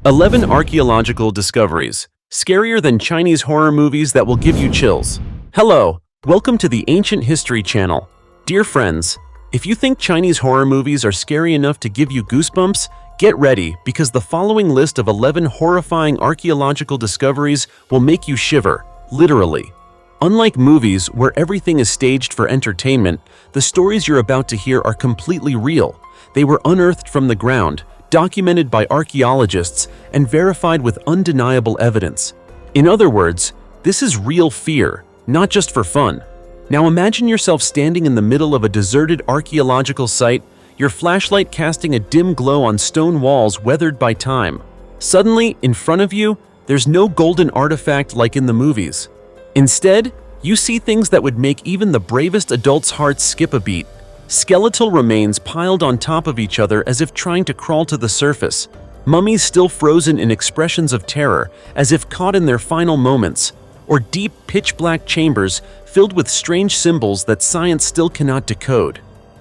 11 archaeological discoveries, scarier than Chinese horror movies that will give you chills. Hello, welcome to the Ancient History Channel. Dear friends, if you think Chinese horror movies are scary enough to give you goosebumps, get ready because the following list of 11 horrifying archaeological discoveries will make you shiver, literally. Unlike movies where everything is staged for entertainment, the stories you're about to hear are completely real. They were unearthed from the ground, documented by archaeologists, and verified with undeniable evidence. In other words, this is real fear, not just for fun. Now imagine yourself standing in the middle of a deserted archaeological site, your flashlight casting a dim glow on stone walls weathered by time. Suddenly, in front of you, there's no golden artifact like in the movies. Instead, you see things that would make even the bravest adult's heart skip a beat. Skeletal remains piled on top of each other as if trying to crawl to the surface. Mummies still frozen in expressions of terror, as if caught in their final moments. Or deep, pitch-black chambers filled with strange symbols that science still cannot decode.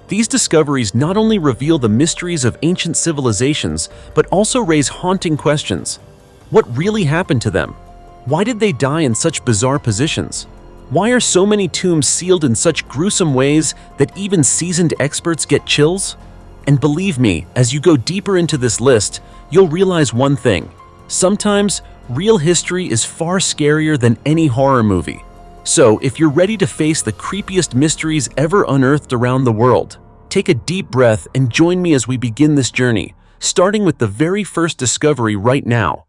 These discoveries not only reveal the mysteries of ancient civilizations, but also raise haunting questions. What really happened to them? Why did they die in such bizarre positions? Why are so many tombs sealed in such gruesome ways that even seasoned experts get chills? And believe me, as you go deeper into this list, you'll realize one thing. Sometimes, real history is far scarier than any horror movie. So, if you're ready to face the creepiest mysteries ever unearthed around the world, take a deep breath and join me as we begin this journey, starting with the very first discovery right now.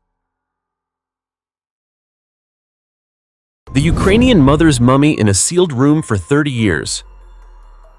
The Ukrainian mother's mummy in a sealed room for 30 years.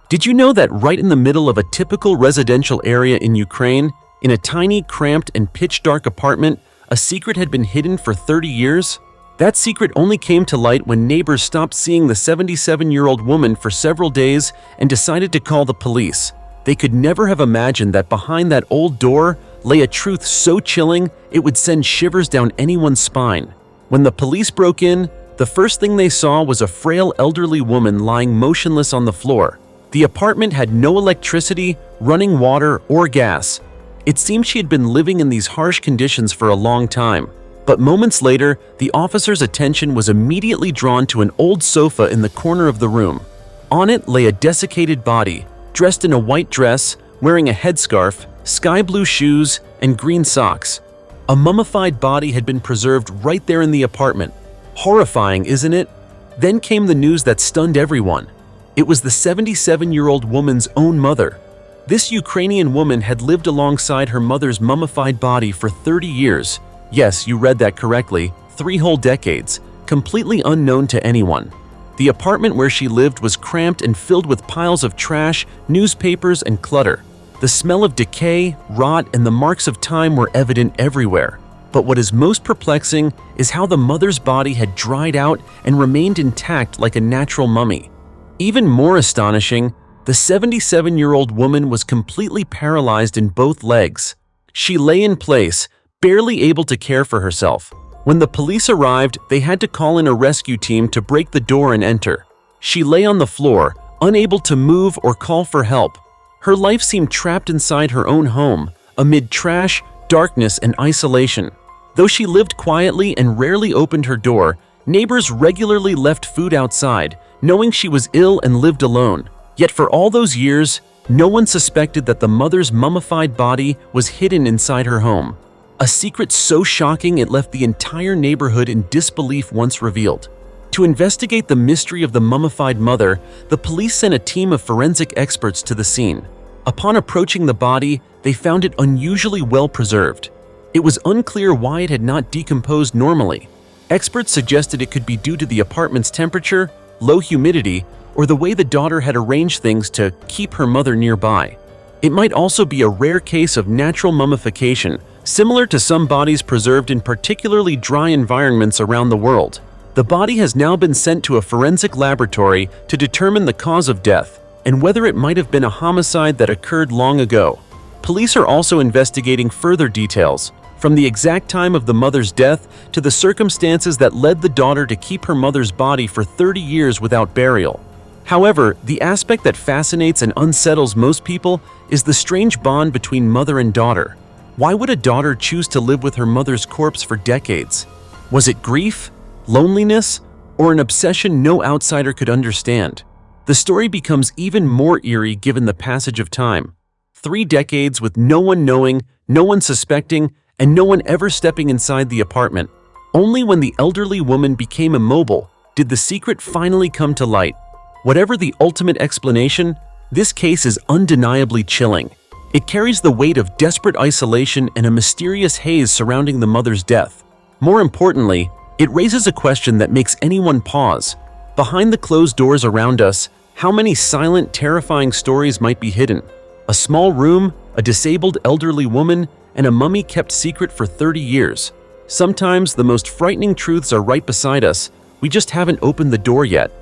Did you know that right in the middle of a typical residential area in Ukraine, in a tiny, cramped, and pitch-dark apartment, a secret had been hidden for 30 years? That secret only came to light when neighbors stopped seeing the 77-year-old woman for several days and decided to call the police. They could never have imagined that behind that old door lay a truth so chilling it would send shivers down anyone's spine. When the police broke in, the first thing they saw was a frail elderly woman lying motionless on the floor. The apartment had no electricity, running water, or gas. It seemed she had been living in these harsh conditions for a long time. But moments later, the officer's attention was immediately drawn to an old sofa in the corner of the room. On it lay a desiccated body, dressed in a white dress, wearing a headscarf, sky blue shoes, and green socks. A mummified body had been preserved right there in the apartment. Horrifying, isn't it? Then came the news that stunned everyone. It was the 77-year-old woman's own mother. This Ukrainian woman had lived alongside her mother's mummified body for 30 years. Yes, you read that correctly, 3 whole decades, completely unknown to anyone. The apartment where she lived was cramped and filled with piles of trash, newspapers, and clutter. The smell of decay, rot, and the marks of time were evident everywhere. But what is most perplexing is how the mother's body had dried out and remained intact like a natural mummy. Even more astonishing, the 77-year-old woman was completely paralyzed in both legs. She lay in place, barely able to care for herself. When the police arrived, they had to call in a rescue team to break the door and enter. She lay on the floor, unable to move or call for help. Her life seemed trapped inside her own home, amid trash, darkness, and isolation. Though she lived quietly and rarely opened her door, neighbors regularly left food outside, knowing she was ill and lived alone. Yet for all those years, no one suspected that the mother's mummified body was hidden inside her home. A secret so shocking it left the entire neighborhood in disbelief once revealed. To investigate the mystery of the mummified mother, the police sent a team of forensic experts to the scene. Upon approaching the body, they found it unusually well preserved. It was unclear why it had not decomposed normally. Experts suggested it could be due to the apartment's temperature, low humidity, or the way the daughter had arranged things to keep her mother nearby. It might also be a rare case of natural mummification, similar to some bodies preserved in particularly dry environments around the world. The body has now been sent to a forensic laboratory to determine the cause of death and whether it might have been a homicide that occurred long ago. Police are also investigating further details, from the exact time of the mother's death to the circumstances that led the daughter to keep her mother's body for 30 years without burial. However, the aspect that fascinates and unsettles most people is the strange bond between mother and daughter. Why would a daughter choose to live with her mother's corpse for decades? Was it grief, loneliness, or an obsession no outsider could understand? The story becomes even more eerie given the passage of time. 3 decades with no one knowing, no one suspecting, and no one ever stepping inside the apartment. Only when the elderly woman became immobile did the secret finally come to light. Whatever the ultimate explanation, this case is undeniably chilling. It carries the weight of desperate isolation and a mysterious haze surrounding the mother's death. More importantly, it raises a question that makes anyone pause. Behind the closed doors around us, how many silent, terrifying stories might be hidden? A small room, a disabled elderly woman, and a mummy kept secret for 30 years. Sometimes the most frightening truths are right beside us, we just haven't opened the door yet.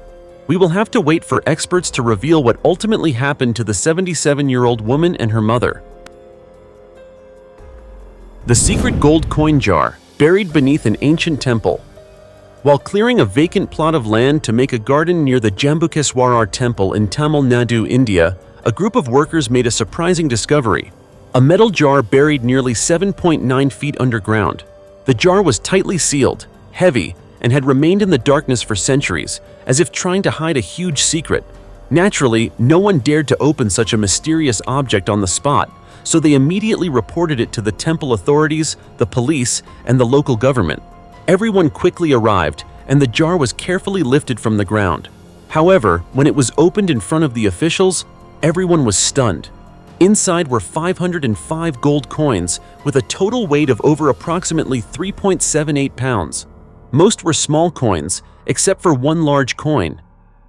We will have to wait for experts to reveal what ultimately happened to the 77-year-old woman and her mother. The secret gold coin jar, buried beneath an ancient temple. While clearing a vacant plot of land to make a garden near the Jambukeswarar temple in Tamil Nadu, India, a group of workers made a surprising discovery. A metal jar buried nearly 7.9 feet underground. The jar was tightly sealed, heavy, and had remained in the darkness for centuries, as if trying to hide a huge secret. Naturally, no one dared to open such a mysterious object on the spot, so they immediately reported it to the temple authorities, the police, and the local government. Everyone quickly arrived, and the jar was carefully lifted from the ground. However, when it was opened in front of the officials, everyone was stunned. Inside were 505 gold coins with a total weight of over approximately 3.78 pounds. Most were small coins, except for one large coin.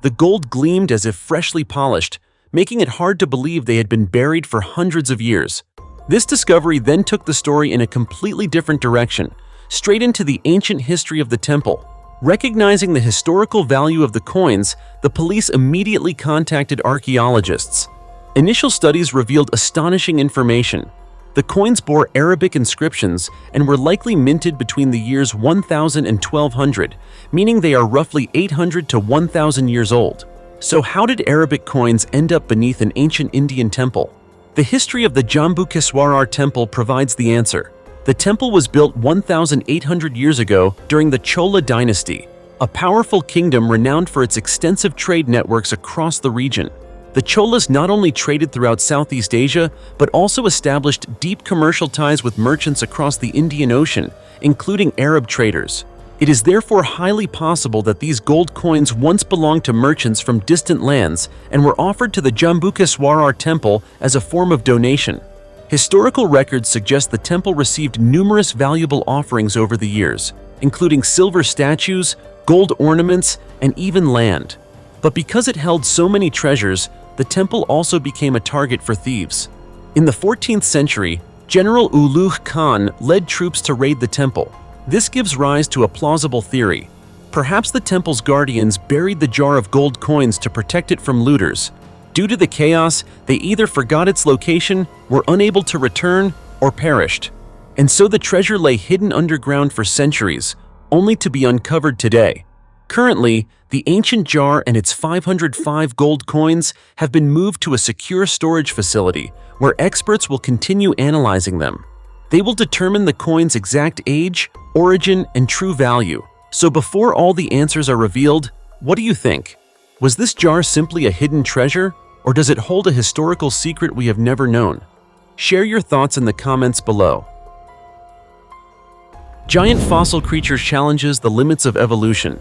The gold gleamed as if freshly polished, making it hard to believe they had been buried for hundreds of years. This discovery then took the story in a completely different direction, straight into the ancient history of the temple. Recognizing the historical value of the coins, the police immediately contacted archaeologists. Initial studies revealed astonishing information. The coins bore Arabic inscriptions and were likely minted between the years 1000 and 1200, meaning they are roughly 800 to 1000 years old. So how did Arabic coins end up beneath an ancient Indian temple? The history of the Jambukeswarar temple provides the answer. The temple was built 1,800 years ago during the Chola dynasty, a powerful kingdom renowned for its extensive trade networks across the region. The Cholas not only traded throughout Southeast Asia, but also established deep commercial ties with merchants across the Indian Ocean, including Arab traders. It is therefore highly possible that these gold coins once belonged to merchants from distant lands and were offered to the Jambukeswarar temple as a form of donation. Historical records suggest the temple received numerous valuable offerings over the years, including silver statues, gold ornaments, and even land. But because it held so many treasures, the temple also became a target for thieves. In the 14th century, General Ulugh Khan led troops to raid the temple. This gives rise to a plausible theory. Perhaps the temple's guardians buried the jar of gold coins to protect it from looters. Due to the chaos, they either forgot its location, were unable to return, or perished. And so the treasure lay hidden underground for centuries, only to be uncovered today. Currently, the ancient jar and its 505 gold coins have been moved to a secure storage facility where experts will continue analyzing them. They will determine the coin's exact age, origin, and true value. So before all the answers are revealed, what do you think? Was this jar simply a hidden treasure, or does it hold a historical secret we have never known? Share your thoughts in the comments below. Giant fossil creature challenges the limits of evolution.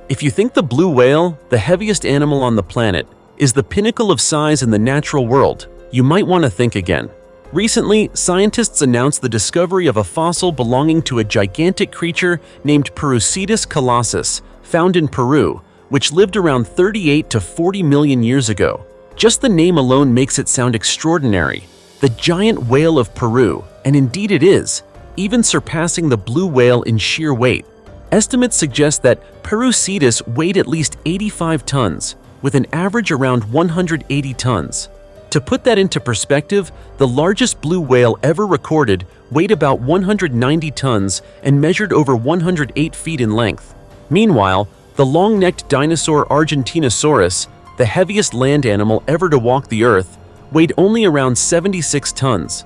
If you think the blue whale, the heaviest animal on the planet, is the pinnacle of size in the natural world, you might want to think again. Recently, scientists announced the discovery of a fossil belonging to a gigantic creature named Parusetus colossus, found in Peru, which lived around 38 to 40 million years ago. Just the name alone makes it sound extraordinary. The giant whale of Peru, and indeed it is, even surpassing the blue whale in sheer weight. Estimates suggest that Parusetus weighed at least 85 tons, with an average around 180 tons. To put that into perspective, the largest blue whale ever recorded weighed about 190 tons and measured over 108 feet in length. Meanwhile, the long-necked dinosaur Argentinosaurus, the heaviest land animal ever to walk the earth, weighed only around 76 tons.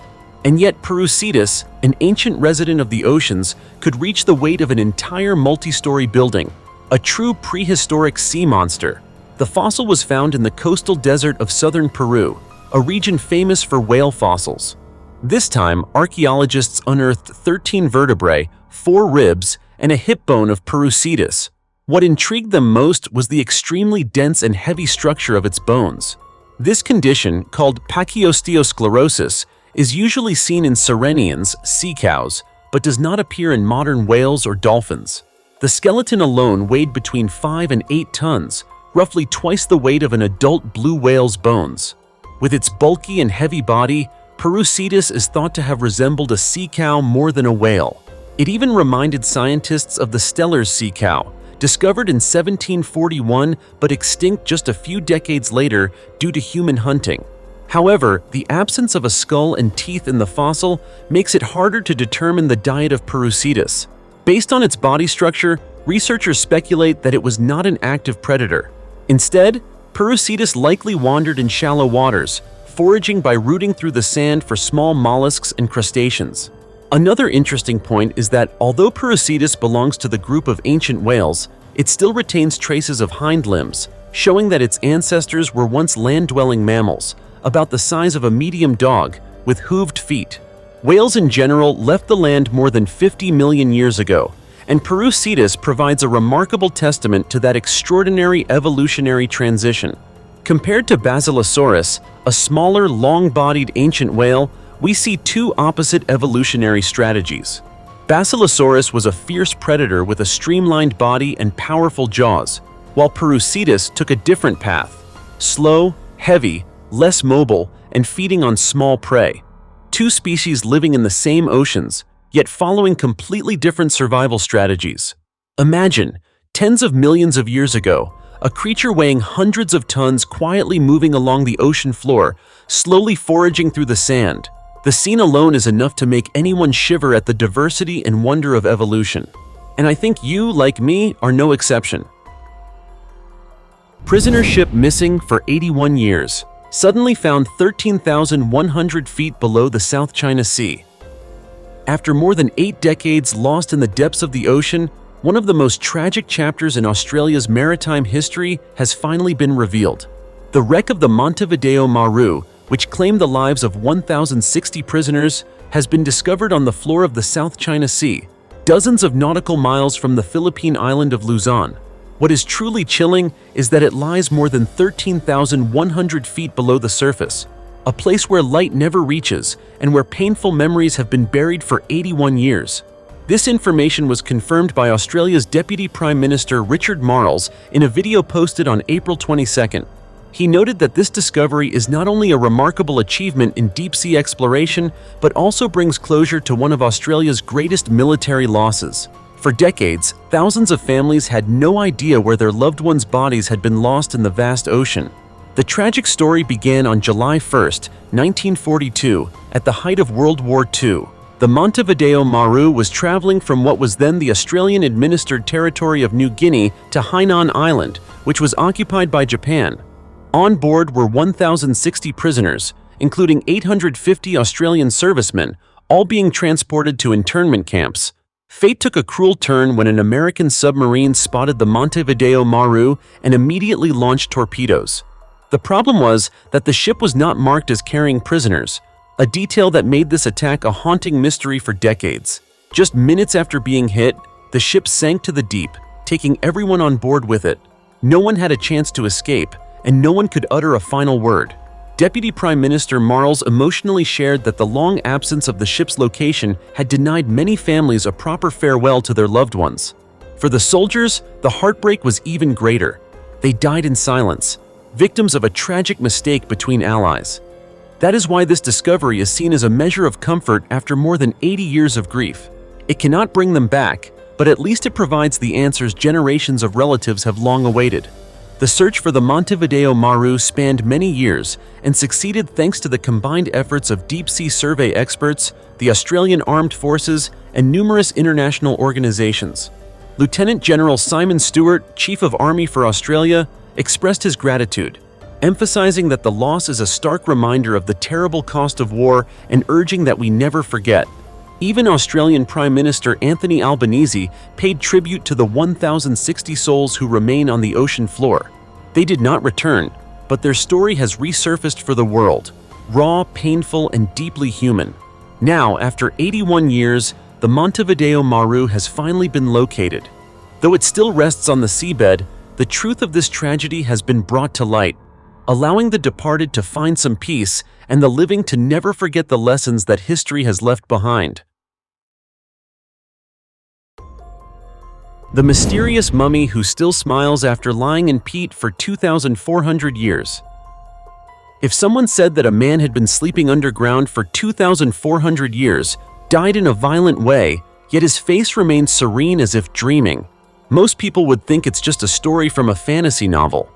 And yet Parusetus, an ancient resident of the oceans, could reach the weight of an entire multi-story building, a true prehistoric sea monster. The fossil was found in the coastal desert of southern Peru, a region famous for whale fossils. This time, archaeologists unearthed 13 vertebrae, 4 ribs, and a hip bone of Parusetus. What intrigued them most was the extremely dense and heavy structure of its bones. This condition, called pachyosteosclerosis, is usually seen in sirenians, sea cows, but does not appear in modern whales or dolphins. The skeleton alone weighed between 5 and 8 tons, roughly twice the weight of an adult blue whale's bones. With its bulky and heavy body, Parusetus is thought to have resembled a sea cow more than a whale. It even reminded scientists of the Steller's sea cow, discovered in 1741 but extinct just a few decades later due to human hunting. However, the absence of a skull and teeth in the fossil makes it harder to determine the diet of Parusetus. Based on its body structure, researchers speculate that it was not an active predator. Instead, Parusetus likely wandered in shallow waters, foraging by rooting through the sand for small mollusks and crustaceans. Another interesting point is that although Parusetus belongs to the group of ancient whales, it still retains traces of hind limbs, showing that its ancestors were once land-dwelling mammals, about the size of a medium dog, with hooved feet. Whales in general left the land more than 50 million years ago, and Parusetus provides a remarkable testament to that extraordinary evolutionary transition. Compared to Basilosaurus, a smaller, long-bodied ancient whale, we see two opposite evolutionary strategies. Basilosaurus was a fierce predator with a streamlined body and powerful jaws, while Parusetus took a different path: slow, heavy, less mobile, and feeding on small prey. Two species living in the same oceans, yet following completely different survival strategies. Imagine, tens of millions of years ago, a creature weighing hundreds of tons quietly moving along the ocean floor, slowly foraging through the sand. The scene alone is enough to make anyone shiver at the diversity and wonder of evolution. And I think you, like me, are no exception. Prisoner ship missing for 81 years. Suddenly found 13,100 feet below the South China Sea. After more than 8 decades lost in the depths of the ocean, one of the most tragic chapters in Australia's maritime history has finally been revealed. The wreck of the Montevideo Maru, which claimed the lives of 1,060 prisoners, has been discovered on the floor of the South China Sea, dozens of nautical miles from the Philippine island of Luzon. What is truly chilling is that it lies more than 13,100 feet below the surface, a place where light never reaches and where painful memories have been buried for 81 years. This information was confirmed by Australia's Deputy Prime Minister Richard Marles in a video posted on April 22nd. He noted that this discovery is not only a remarkable achievement in deep-sea exploration, but also brings closure to one of Australia's greatest military losses. For decades, thousands of families had no idea where their loved ones' bodies had been lost in the vast ocean. The tragic story began on July 1, 1942, at the height of World War II. The Montevideo Maru was traveling from what was then the Australian-administered territory of New Guinea to Hainan Island, which was occupied by Japan. On board were 1,060 prisoners, including 850 Australian servicemen, all being transported to internment camps. Fate took a cruel turn when an American submarine spotted the Montevideo Maru and immediately launched torpedoes. The problem was that the ship was not marked as carrying prisoners, a detail that made this attack a haunting mystery for decades. Just minutes after being hit, the ship sank to the deep, taking everyone on board with it. No one had a chance to escape, and no one could utter a final word. Deputy Prime Minister Marles emotionally shared that the long absence of the ship's location had denied many families a proper farewell to their loved ones. For the soldiers, the heartbreak was even greater. They died in silence, victims of a tragic mistake between allies. That is why this discovery is seen as a measure of comfort after more than 80 years of grief. It cannot bring them back, but at least it provides the answers generations of relatives have long awaited. The search for the Montevideo Maru spanned many years and succeeded thanks to the combined efforts of deep-sea survey experts, the Australian Armed Forces, and numerous international organizations. Lieutenant General Simon Stewart, Chief of Army for Australia, expressed his gratitude. emphasizing that the loss is a stark reminder of the terrible cost of war and urging that we never forget. Even Australian Prime Minister Anthony Albanese paid tribute to the 1,060 souls who remain on the ocean floor. They did not return, but their story has resurfaced for the world, raw, painful, and deeply human. Now, after 81 years, the Montevideo Maru has finally been located. Though it still rests on the seabed, the truth of this tragedy has been brought to light, allowing the departed to find some peace and the living to never forget the lessons that history has left behind. The mysterious mummy who still smiles after lying in peat for 2,400 years. If someone said that a man had been sleeping underground for 2,400 years, died in a violent way, yet his face remained serene as if dreaming, most people would think it's just a story from a fantasy novel.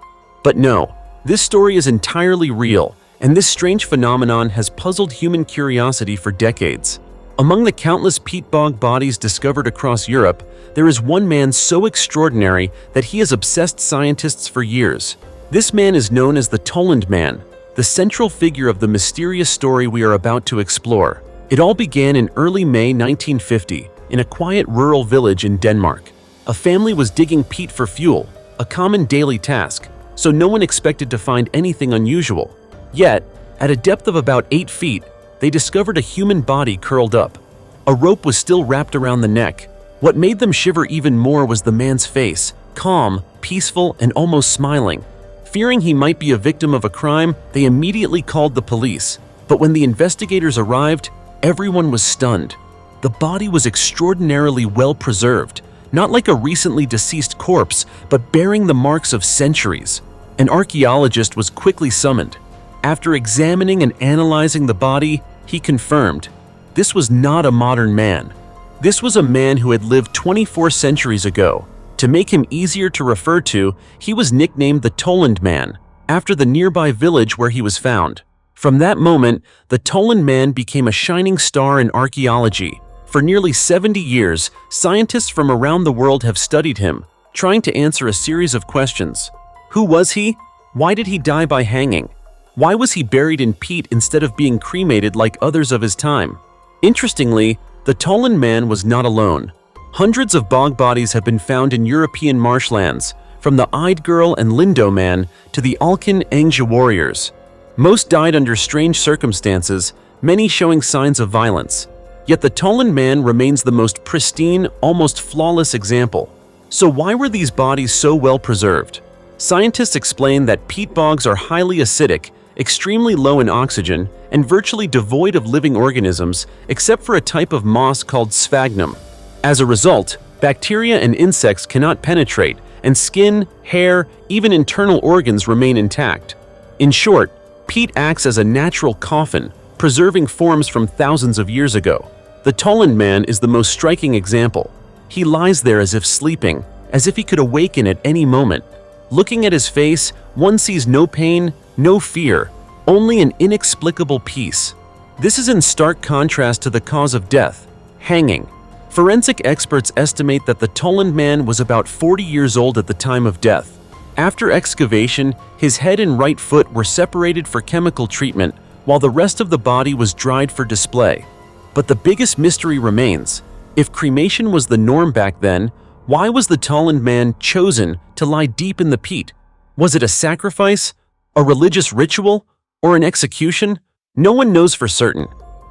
But no, this story is entirely real, and this strange phenomenon has puzzled human curiosity for decades. Among the countless peat bog bodies discovered across Europe, there is one man so extraordinary that he has obsessed scientists for years. This man is known as the Toland Man, the central figure of the mysterious story we are about to explore. It all began in early May 1950, in a quiet rural village in Denmark. A family was digging peat for fuel, a common daily task, so no one expected to find anything unusual. Yet, at a depth of about 8 feet, they discovered a human body curled up. A rope was still wrapped around the neck. What made them shiver even more was the man's face, calm, peaceful, and almost smiling. Fearing he might be a victim of a crime, they immediately called the police. But when the investigators arrived, everyone was stunned. The body was extraordinarily well preserved, not like a recently deceased corpse, but bearing the marks of centuries. An archaeologist was quickly summoned. After examining and analyzing the body, he confirmed, this was not a modern man. This was a man who had lived 24 centuries ago. To make him easier to refer to, he was nicknamed the Toland Man, after the nearby village where he was found. From that moment, the Toland Man became a shining star in archaeology. For nearly 70 years, scientists from around the world have studied him, trying to answer a series of questions. Who was he? Why did he die by hanging? Why was he buried in peat instead of being cremated like others of his time? Interestingly, the Toland Man was not alone. Hundreds of bog bodies have been found in European marshlands, from the Eyed Girl and Lindo Man to the Alkan Angja warriors. Most died under strange circumstances, many showing signs of violence. Yet the Toland Man remains the most pristine, almost flawless example. So why were these bodies so well preserved? Scientists explain that peat bogs are highly acidic, extremely low in oxygen, and virtually devoid of living organisms except for a type of moss called sphagnum. As a result, bacteria and insects cannot penetrate, and skin, hair, even internal organs remain intact. In short, peat acts as a natural coffin, preserving forms from thousands of years ago. The Toland Man is the most striking example. He lies there as if sleeping, as if he could awaken at any moment. Looking at his face, one sees no pain, no fear, only an inexplicable peace. This is in stark contrast to the cause of death, hanging. Forensic experts estimate that the Toland Man was about 40 years old at the time of death. After excavation, his head and right foot were separated for chemical treatment, while the rest of the body was dried for display. But the biggest mystery remains. If cremation was the norm back then, why was the Toland Man chosen to lie deep in the peat? Was it a sacrifice, a religious ritual, or an execution? No one knows for certain.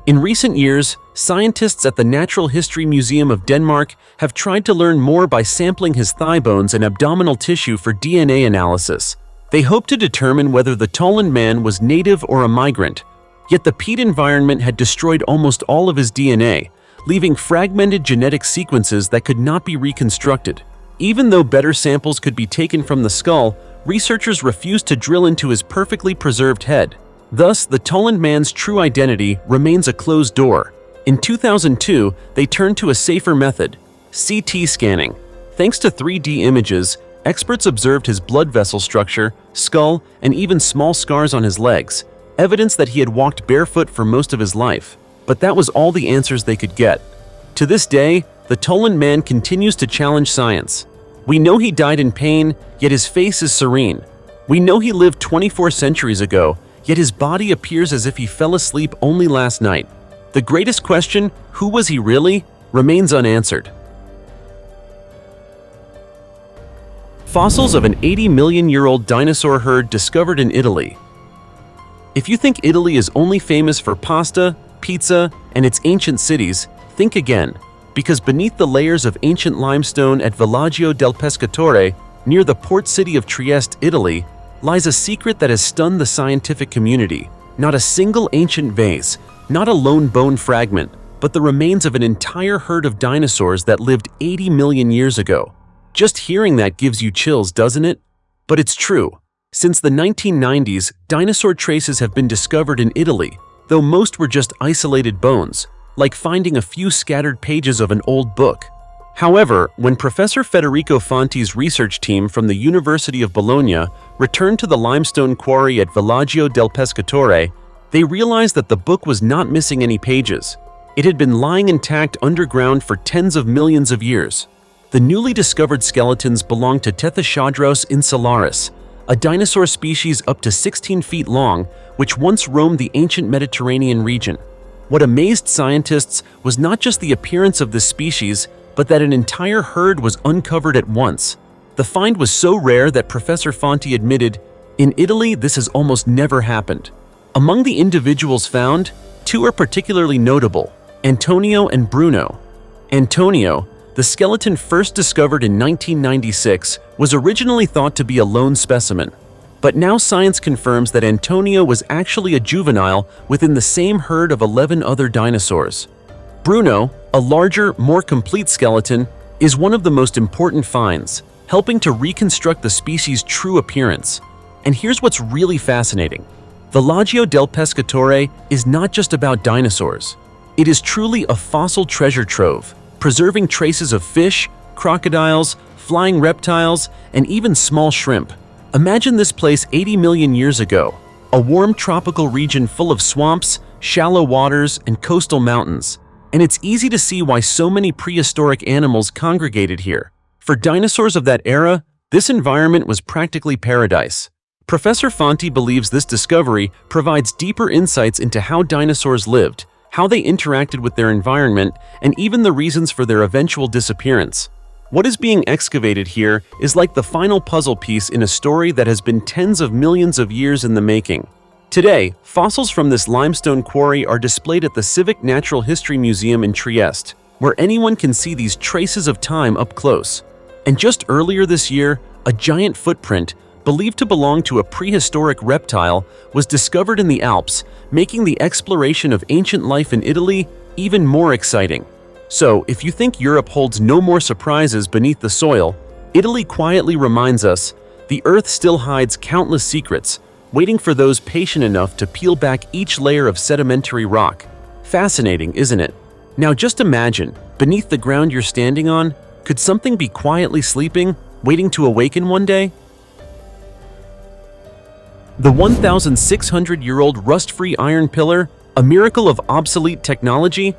In recent years, scientists at the Natural History Museum of Denmark have tried to learn more by sampling his thigh bones and abdominal tissue for DNA analysis. They hope to determine whether the Toland Man was native or a migrant. Yet the peat environment had destroyed almost all of his DNA, leaving fragmented genetic sequences that could not be reconstructed. Even though better samples could be taken from the skull, researchers refused to drill into his perfectly preserved head. Thus, the Toland Man's true identity remains a closed door. In 2002, they turned to a safer method, CT scanning. Thanks to 3D images, experts observed his blood vessel structure, skull, and even small scars on his legs, evidence that he had walked barefoot for most of his life. But that was all the answers they could get. To this day, the Toland Man continues to challenge science. We know he died in pain, yet his face is serene. We know he lived 24 centuries ago, yet his body appears as if he fell asleep only last night. The greatest question, who was he really, remains unanswered. Fossils of an 80-million-year-old dinosaur herd discovered in Italy. If you think Italy is only famous for pasta, pizza, and its ancient cities, think again, because beneath the layers of ancient limestone at Villaggio del Pescatore, near the port city of Trieste, Italy, lies a secret that has stunned the scientific community. Not a single ancient vase, not a lone bone fragment, but the remains of an entire herd of dinosaurs that lived 80 million years ago. Just hearing that gives you chills, doesn't it? But it's true. Since the 1990s, dinosaur traces have been discovered in Italy, though most were just isolated bones, like finding a few scattered pages of an old book. However, when Professor Federico Fanti's research team from the University of Bologna returned to the limestone quarry at Villaggio del Pescatore, they realized that the book was not missing any pages. It had been lying intact underground for tens of millions of years. The newly discovered skeletons belong to Tethyschodros insularis, a dinosaur species up to 16 feet long, which once roamed the ancient Mediterranean region. What amazed scientists was not just the appearance of this species, but that an entire herd was uncovered at once. The find was so rare that Professor Fanti admitted, "In Italy, this has almost never happened." Among the individuals found, two are particularly notable: Antonio and Bruno. Antonio, the skeleton first discovered in 1996, was originally thought to be a lone specimen. But now science confirms that Antonio was actually a juvenile within the same herd of 11 other dinosaurs. Bruno, a larger, more complete skeleton, is one of the most important finds, helping to reconstruct the species' true appearance. And here's what's really fascinating. Villaggio del Pescatore is not just about dinosaurs. It is truly a fossil treasure trove, preserving traces of fish, crocodiles, flying reptiles, and even small shrimp. Imagine this place 80 million years ago, a warm tropical region full of swamps, shallow waters, and coastal mountains. And it's easy to see why so many prehistoric animals congregated here. For dinosaurs of that era, this environment was practically paradise. Professor Fanti believes this discovery provides deeper insights into how dinosaurs lived, how they interacted with their environment, and even the reasons for their eventual disappearance. What is being excavated here is like the final puzzle piece in a story that has been tens of millions of years in the making. Today, fossils from this limestone quarry are displayed at the Civic Natural History Museum in Trieste, where anyone can see these traces of time up close. And just earlier this year, a giant footprint, believed to belong to a prehistoric reptile, was discovered in the Alps, making the exploration of ancient life in Italy even more exciting. So, if you think Europe holds no more surprises beneath the soil, Italy quietly reminds us the Earth still hides countless secrets, waiting for those patient enough to peel back each layer of sedimentary rock. Fascinating, isn't it? Now just imagine, beneath the ground you're standing on, could something be quietly sleeping, waiting to awaken one day? The 1,600-year-old rust-free iron pillar, a miracle of obsolete technology?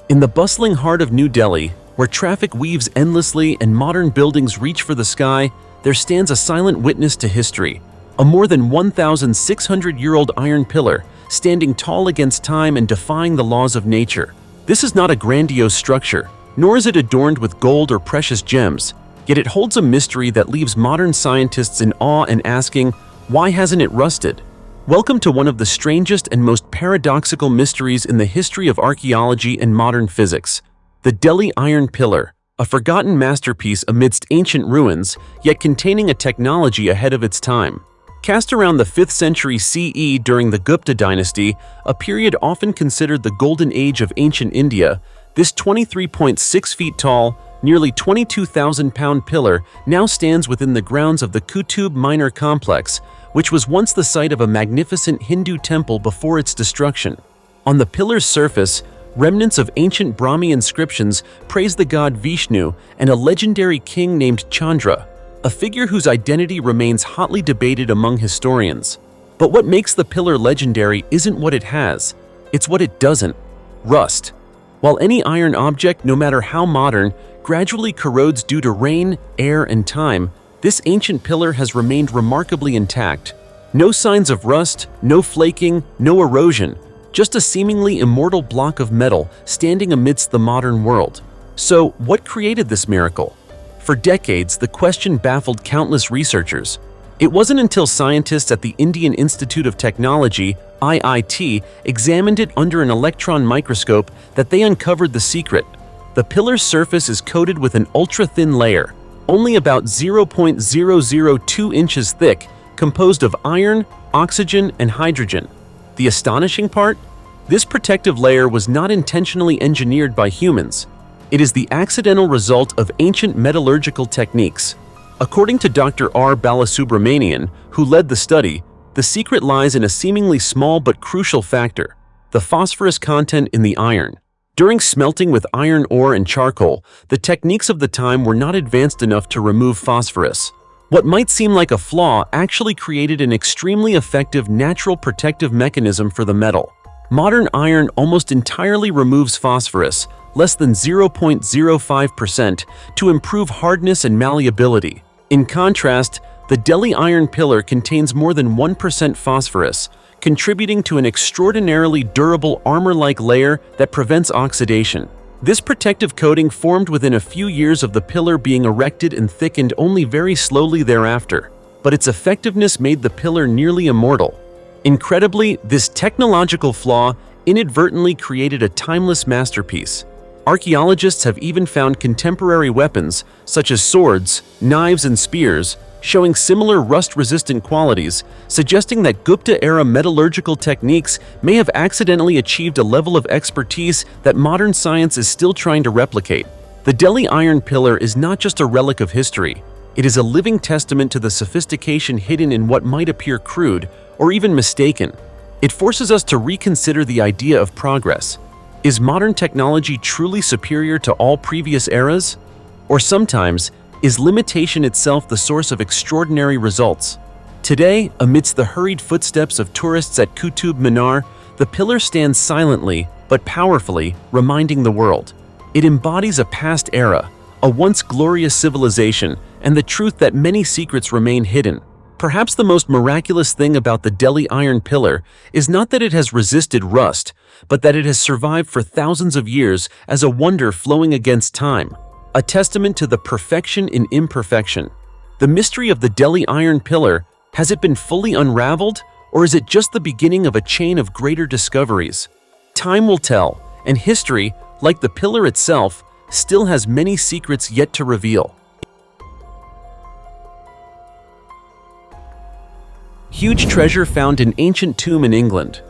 In the bustling heart of New Delhi, where traffic weaves endlessly and modern buildings reach for the sky, there stands a silent witness to history. A more than 1,600-year-old iron pillar, standing tall against time and defying the laws of nature. This is not a grandiose structure, nor is it adorned with gold or precious gems, yet it holds a mystery that leaves modern scientists in awe and asking, why hasn't it rusted? Welcome to one of the strangest and most paradoxical mysteries in the history of archaeology and modern physics. The Delhi Iron Pillar, a forgotten masterpiece amidst ancient ruins, yet containing a technology ahead of its time. Cast around the 5th century CE during the Gupta dynasty, a period often considered the golden age of ancient India, this 23.6 feet tall, nearly 22,000-pound pillar now stands within the grounds of the Qutub Minar complex, which was once the site of a magnificent Hindu temple before its destruction. On the pillar's surface, remnants of ancient Brahmi inscriptions praise the god Vishnu and a legendary king named Chandra, a figure whose identity remains hotly debated among historians. But what makes the pillar legendary isn't what it has, it's what it doesn't: rust. While any iron object, no matter how modern, gradually corrodes due to rain, air, and time, this ancient pillar has remained remarkably intact. No signs of rust, no flaking, no erosion, just a seemingly immortal block of metal standing amidst the modern world. So, what created this miracle? For decades, the question baffled countless researchers. It wasn't until scientists at the Indian Institute of Technology, IIT, examined it under an electron microscope that they uncovered the secret. The pillar's surface is coated with an ultra-thin layer, only about 0.002 inches thick, composed of iron, oxygen, and hydrogen. The astonishing part? This protective layer was not intentionally engineered by humans. It is the accidental result of ancient metallurgical techniques. According to Dr. R. Balasubramanian, who led the study, the secret lies in a seemingly small but crucial factor: the phosphorus content in the iron. During smelting with iron ore and charcoal, the techniques of the time were not advanced enough to remove phosphorus. What might seem like a flaw actually created an extremely effective natural protective mechanism for the metal. Modern iron almost entirely removes phosphorus, less than 0.05%, to improve hardness and malleability. In contrast, the Delhi iron pillar contains more than 1% phosphorus, contributing to an extraordinarily durable armor-like layer that prevents oxidation. This protective coating formed within a few years of the pillar being erected and thickened only very slowly thereafter, but its effectiveness made the pillar nearly immortal. Incredibly, this technological flaw inadvertently created a timeless masterpiece. Archaeologists have even found contemporary weapons, such as swords, knives, and spears, showing similar rust-resistant qualities, suggesting that Gupta-era metallurgical techniques may have accidentally achieved a level of expertise that modern science is still trying to replicate. The Delhi iron pillar is not just a relic of history. It is a living testament to the sophistication hidden in what might appear crude or even mistaken. It forces us to reconsider the idea of progress. Is modern technology truly superior to all previous eras? Or sometimes, is limitation itself the source of extraordinary results? Today, amidst the hurried footsteps of tourists at Qutub Minar, the pillar stands silently but powerfully, reminding the world. It embodies a past era, a once glorious civilization, and the truth that many secrets remain hidden. Perhaps the most miraculous thing about the Delhi iron pillar is not that it has resisted rust, but that it has survived for thousands of years as a wonder flowing against time, a testament to the perfection in imperfection. The mystery of the Delhi iron pillar, has it been fully unraveled, or is it just the beginning of a chain of greater discoveries? Time will tell, and history, like the pillar itself, still has many secrets yet to reveal. Huge treasure found in ancient tomb in England.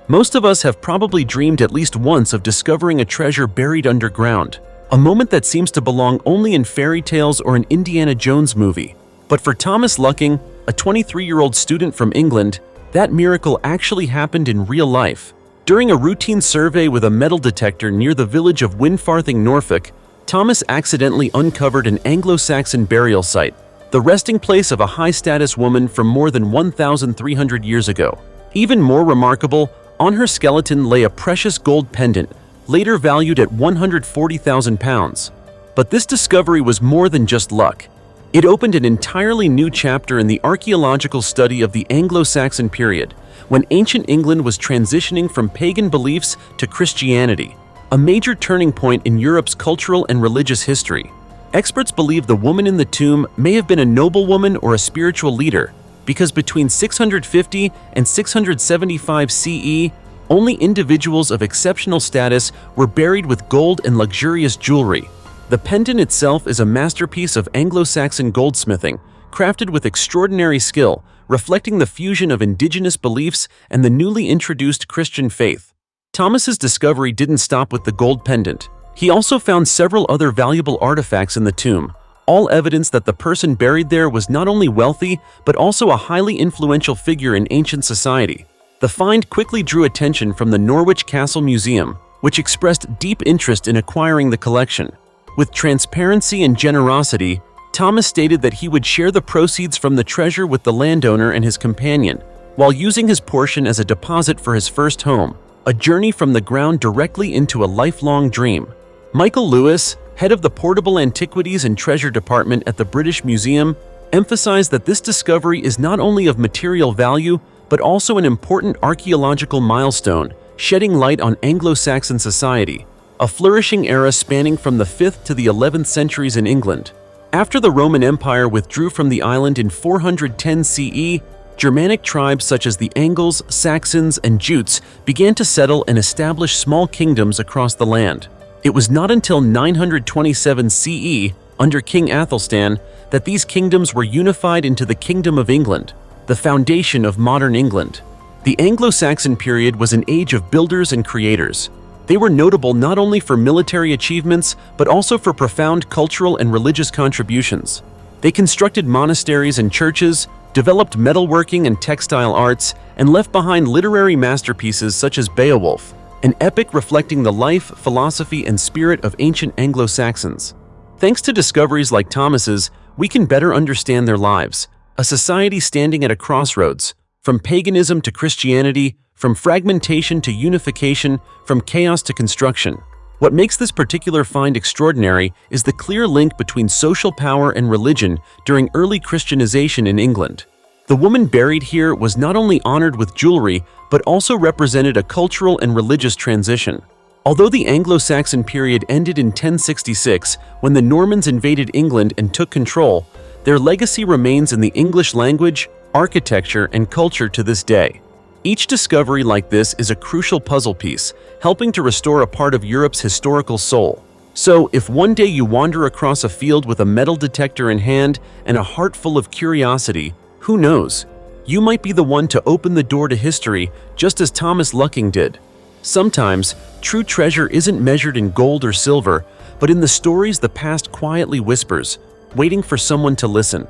Most of us have probably dreamed at least once of discovering a treasure buried underground, a moment that seems to belong only in fairy tales or an Indiana Jones movie. But for Thomas Lucking, a 23-year-old student from England, that miracle actually happened in real life. During a routine survey with a metal detector near the village of Winfarthing, Norfolk, Thomas accidentally uncovered an Anglo-Saxon burial site, the resting place of a high-status woman from more than 1,300 years ago. Even more remarkable, on her skeleton lay a precious gold pendant, later valued at £140,000. But this discovery was more than just luck. It opened an entirely new chapter in the archaeological study of the Anglo-Saxon period, when ancient England was transitioning from pagan beliefs to Christianity, a major turning point in Europe's cultural and religious history. Experts believe the woman in the tomb may have been a noblewoman or a spiritual leader, because between 650 and 675 CE, only individuals of exceptional status were buried with gold and luxurious jewelry. The pendant itself is a masterpiece of Anglo-Saxon goldsmithing, crafted with extraordinary skill, reflecting the fusion of indigenous beliefs and the newly introduced Christian faith. Thomas's discovery didn't stop with the gold pendant. He also found several other valuable artifacts in the tomb, all evidence that the person buried there was not only wealthy, but also a highly influential figure in ancient society. The find quickly drew attention from the Norwich Castle Museum, which expressed deep interest in acquiring the collection. With transparency and generosity, Thomas stated that he would share the proceeds from the treasure with the landowner and his companion, while using his portion as a deposit for his first home, a journey from the ground directly into a lifelong dream. Michael Lewis, head of the Portable Antiquities and Treasure Department at the British Museum, emphasized that this discovery is not only of material value, but also an important archaeological milestone, shedding light on Anglo-Saxon society, a flourishing era spanning from the 5th to the 11th centuries in England. After the Roman Empire withdrew from the island in 410 CE, Germanic tribes such as the Angles, Saxons, and Jutes began to settle and establish small kingdoms across the land. It was not until 927 CE, under King Athelstan, that these kingdoms were unified into the Kingdom of England, the foundation of modern England. The Anglo-Saxon period was an age of builders and creators. They were notable not only for military achievements, but also for profound cultural and religious contributions. They constructed monasteries and churches, developed metalworking and textile arts, and left behind literary masterpieces such as Beowulf, an epic reflecting the life, philosophy, and spirit of ancient Anglo-Saxons. Thanks to discoveries like Thomas's, we can better understand their lives, a society standing at a crossroads, from paganism to Christianity, from fragmentation to unification, from chaos to construction. What makes this particular find extraordinary is the clear link between social power and religion during early Christianization in England. The woman buried here was not only honored with jewelry, but also represented a cultural and religious transition. Although the Anglo-Saxon period ended in 1066, when the Normans invaded England and took control, their legacy remains in the English language, architecture, and culture to this day. Each discovery like this is a crucial puzzle piece, helping to restore a part of Europe's historical soul. So, if one day you wander across a field with a metal detector in hand and a heart full of curiosity, who knows? You might be the one to open the door to history, just as Thomas Lucking did. Sometimes, true treasure isn't measured in gold or silver, but in the stories the past quietly whispers, waiting for someone to listen.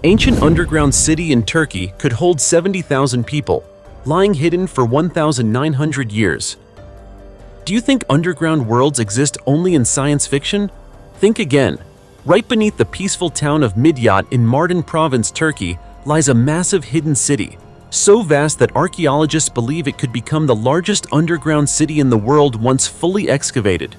Ancient underground city in Turkey could hold 70,000 people, lying hidden for 1,900 years. Do you think underground worlds exist only in science fiction? Think again. Right beneath the peaceful town of Midyat in Mardin Province, Turkey, lies a massive hidden city, so vast that archaeologists believe it could become the largest underground city in the world once fully excavated.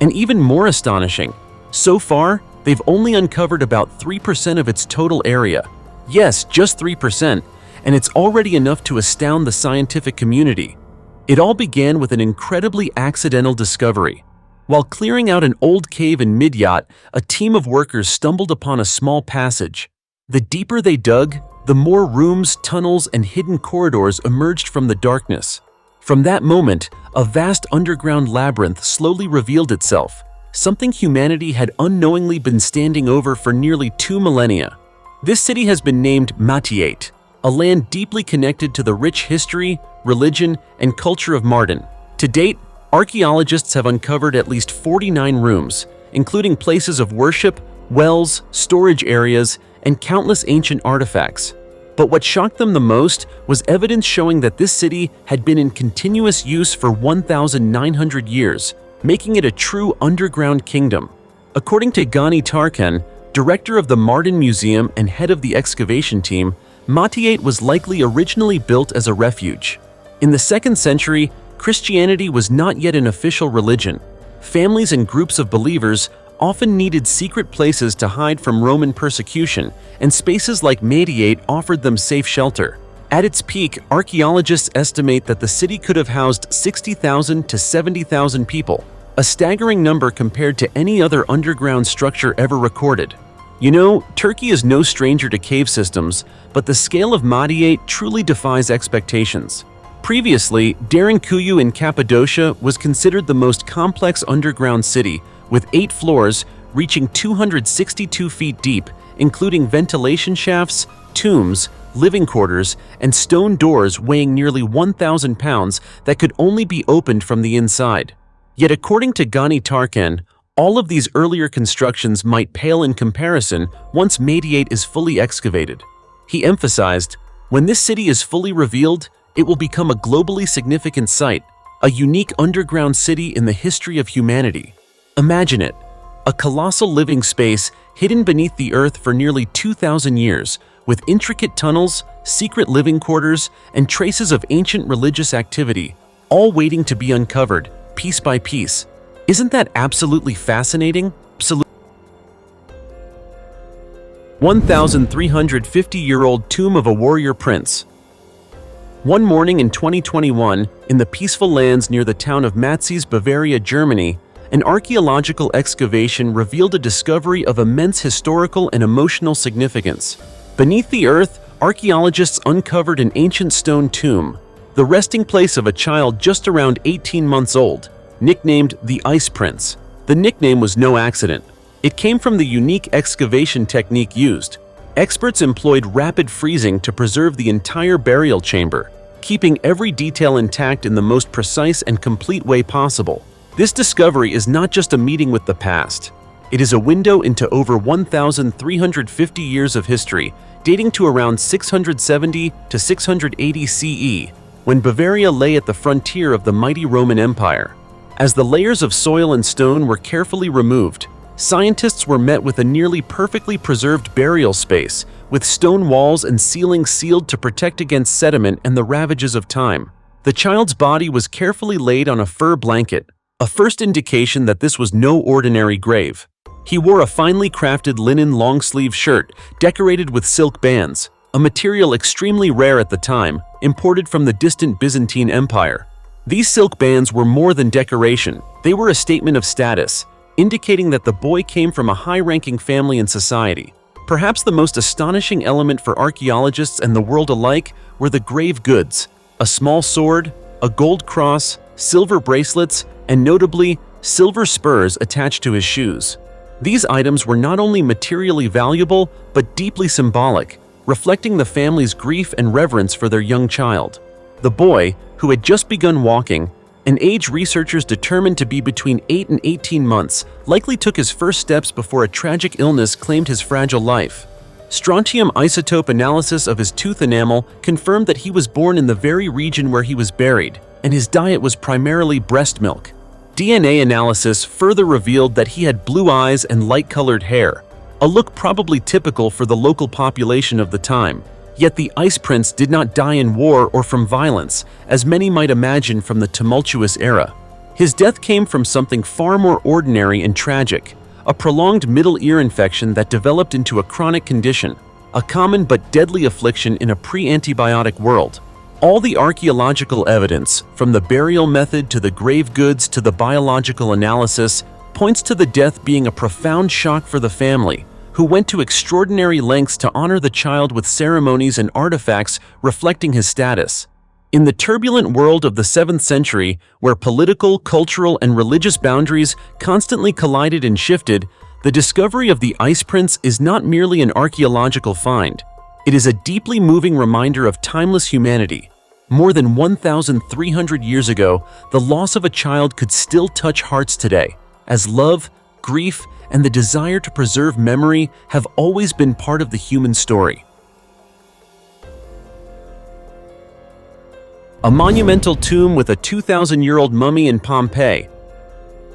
And even more astonishing, so far, they've only uncovered about 3% of its total area. Yes, just 3%, and it's already enough to astound the scientific community. It all began with an incredibly accidental discovery. While clearing out an old cave in Midyat, a team of workers stumbled upon a small passage. The deeper they dug, the more rooms, tunnels, and hidden corridors emerged from the darkness. From that moment, a vast underground labyrinth slowly revealed itself, something humanity had unknowingly been standing over for nearly 2 millennia. This city has been named Matiate, a land deeply connected to the rich history, religion, and culture of Mardin. To date, archaeologists have uncovered at least 49 rooms, including places of worship, wells, storage areas, and countless ancient artifacts. But what shocked them the most was evidence showing that this city had been in continuous use for 1,900 years, making it a true underground kingdom. According to Gani Tarkan, director of the Mardin Museum and head of the excavation team, Matiate was likely originally built as a refuge. In the 2nd century, Christianity was not yet an official religion. Families and groups of believers often needed secret places to hide from Roman persecution, and spaces like Matiate offered them safe shelter. At its peak, archaeologists estimate that the city could have housed 60,000 to 70,000 people, a staggering number compared to any other underground structure ever recorded. You know, Turkey is no stranger to cave systems, but the scale of Matiate truly defies expectations. Previously, Derinkuyu in Cappadocia was considered the most complex underground city, with 8 floors reaching 262 feet deep, including ventilation shafts, tombs, living quarters, and stone doors weighing nearly 1,000 pounds that could only be opened from the inside. Yet according to Gani Tarkan, all of these earlier constructions might pale in comparison once Matiate is fully excavated. He emphasized, when this city is fully revealed, it will become a globally significant site, a unique underground city in the history of humanity. Imagine it, a colossal living space hidden beneath the earth for nearly 2,000 years, with intricate tunnels, secret living quarters, and traces of ancient religious activity, all waiting to be uncovered. piece by piece. Isn't that absolutely fascinating? 1,350-year-old tomb of a warrior prince. One morning in 2021, in the peaceful lands near the town of Matzes, Bavaria, Germany, an archaeological excavation revealed a discovery of immense historical and emotional significance. Beneath the earth, archaeologists uncovered an ancient stone tomb, the resting place of a child just around 18 months old, nicknamed the Ice Prince. The nickname was no accident. It came from the unique excavation technique used. Experts employed rapid freezing to preserve the entire burial chamber, keeping every detail intact in the most precise and complete way possible. This discovery is not just a meeting with the past. It is a window into over 1,350 years of history, dating to around 670 to 680 CE, when Bavaria lay at the frontier of the mighty Roman Empire. As the layers of soil and stone were carefully removed, scientists were met with a nearly perfectly preserved burial space, with stone walls and ceilings sealed to protect against sediment and the ravages of time. The child's body was carefully laid on a fur blanket, a first indication that this was no ordinary grave. He wore a finely crafted linen long-sleeve shirt decorated with silk bands, a material extremely rare at the time, imported from the distant Byzantine Empire. These silk bands were more than decoration, they were a statement of status, indicating that the boy came from a high-ranking family in society. Perhaps the most astonishing element for archaeologists and the world alike were the grave goods: a small sword, a gold cross, silver bracelets, and notably, silver spurs attached to his shoes. These items were not only materially valuable, but deeply symbolic, reflecting the family's grief and reverence for their young child. The boy, who had just begun walking, an age researchers determined to be between 8 and 18 months, likely took his first steps before a tragic illness claimed his fragile life. Strontium isotope analysis of his tooth enamel confirmed that he was born in the very region where he was buried, and his diet was primarily breast milk. DNA analysis further revealed that he had blue eyes and light-colored hair, a look probably typical for the local population of the time. Yet the Ice Prince did not die in war or from violence, as many might imagine from the tumultuous era. His death came from something far more ordinary and tragic, a prolonged middle ear infection that developed into a chronic condition, a common but deadly affliction in a pre-antibiotic world. All the archaeological evidence, from the burial method to the grave goods to the biological analysis, points to the death being a profound shock for the family, who went to extraordinary lengths to honor the child with ceremonies and artifacts reflecting his status. In the turbulent world of the 7th century, where political, cultural, and religious boundaries constantly collided and shifted, the discovery of the Ice Prince is not merely an archaeological find. It is a deeply moving reminder of timeless humanity. More than 1,300 years ago, the loss of a child could still touch hearts today, as love, grief, and the desire to preserve memory have always been part of the human story. A monumental tomb with a 2,000-year-old mummy in Pompeii.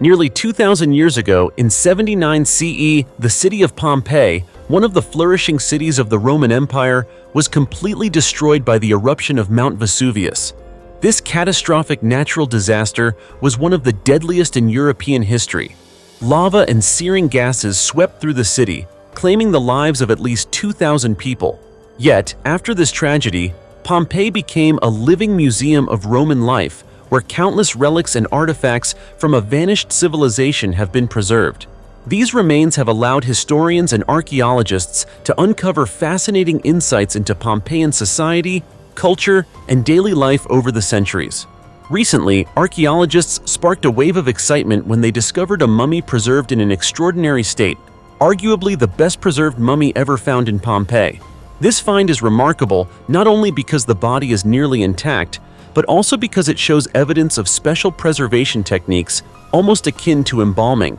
Nearly 2,000 years ago, in 79 CE, the city of Pompeii, one of the flourishing cities of the Roman Empire, was completely destroyed by the eruption of Mount Vesuvius. This catastrophic natural disaster was one of the deadliest in European history. Lava and searing gases swept through the city, claiming the lives of at least 2,000 people. Yet, after this tragedy, Pompeii became a living museum of Roman life, where countless relics and artifacts from a vanished civilization have been preserved. These remains have allowed historians and archaeologists to uncover fascinating insights into Pompeian society, culture, and daily life over the centuries. Recently, archaeologists sparked a wave of excitement when they discovered a mummy preserved in an extraordinary state, arguably the best-preserved mummy ever found in Pompeii. This find is remarkable not only because the body is nearly intact, but also because it shows evidence of special preservation techniques, almost akin to embalming.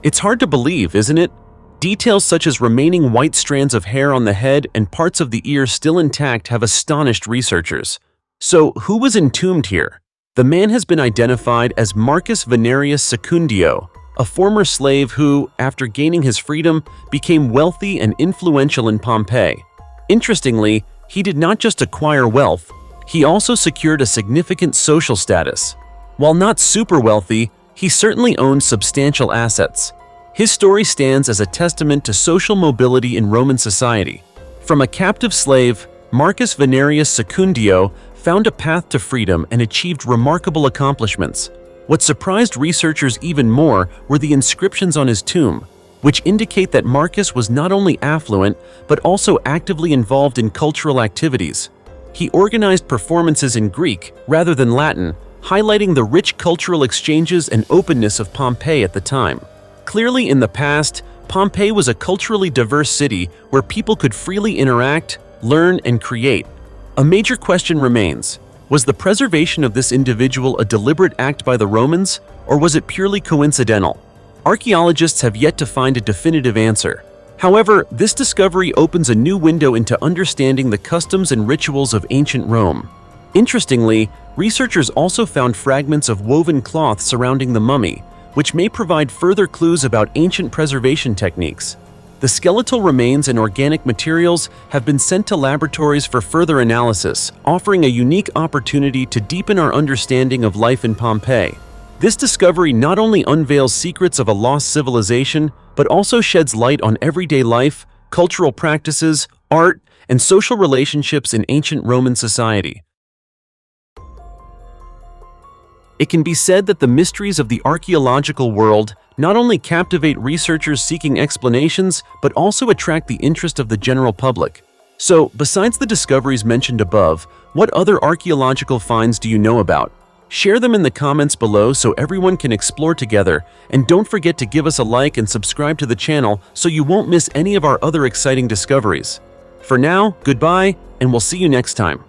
It's hard to believe, isn't it? Details such as remaining white strands of hair on the head and parts of the ear still intact have astonished researchers. So, who was entombed here? The man has been identified as Marcus Venerius Secundio, a former slave who, after gaining his freedom, became wealthy and influential in Pompeii. Interestingly, he did not just acquire wealth, he also secured a significant social status. While not super wealthy, he certainly owned substantial assets. His story stands as a testament to social mobility in Roman society. From a captive slave, Marcus Venerius Secundio found a path to freedom and achieved remarkable accomplishments. What surprised researchers even more were the inscriptions on his tomb, which indicate that Marcus was not only affluent but also actively involved in cultural activities. He organized performances in Greek rather than Latin, highlighting the rich cultural exchanges and openness of Pompeii at the time. Clearly, in the past, Pompeii was a culturally diverse city where people could freely interact, learn, and create. A major question remains: was the preservation of this individual a deliberate act by the Romans, or was it purely coincidental? Archaeologists have yet to find a definitive answer. However, this discovery opens a new window into understanding the customs and rituals of ancient Rome. Interestingly, researchers also found fragments of woven cloth surrounding the mummy, which may provide further clues about ancient preservation techniques. The skeletal remains and organic materials have been sent to laboratories for further analysis, offering a unique opportunity to deepen our understanding of life in Pompeii. This discovery not only unveils secrets of a lost civilization, but also sheds light on everyday life, cultural practices, art, and social relationships in ancient Roman society. It can be said that the mysteries of the archaeological world not only captivate researchers seeking explanations, but also attract the interest of the general public. So, besides the discoveries mentioned above, what other archaeological finds do you know about? Share them in the comments below so everyone can explore together, and don't forget to give us a like and subscribe to the channel so you won't miss any of our other exciting discoveries. For now, goodbye, and we'll see you next time.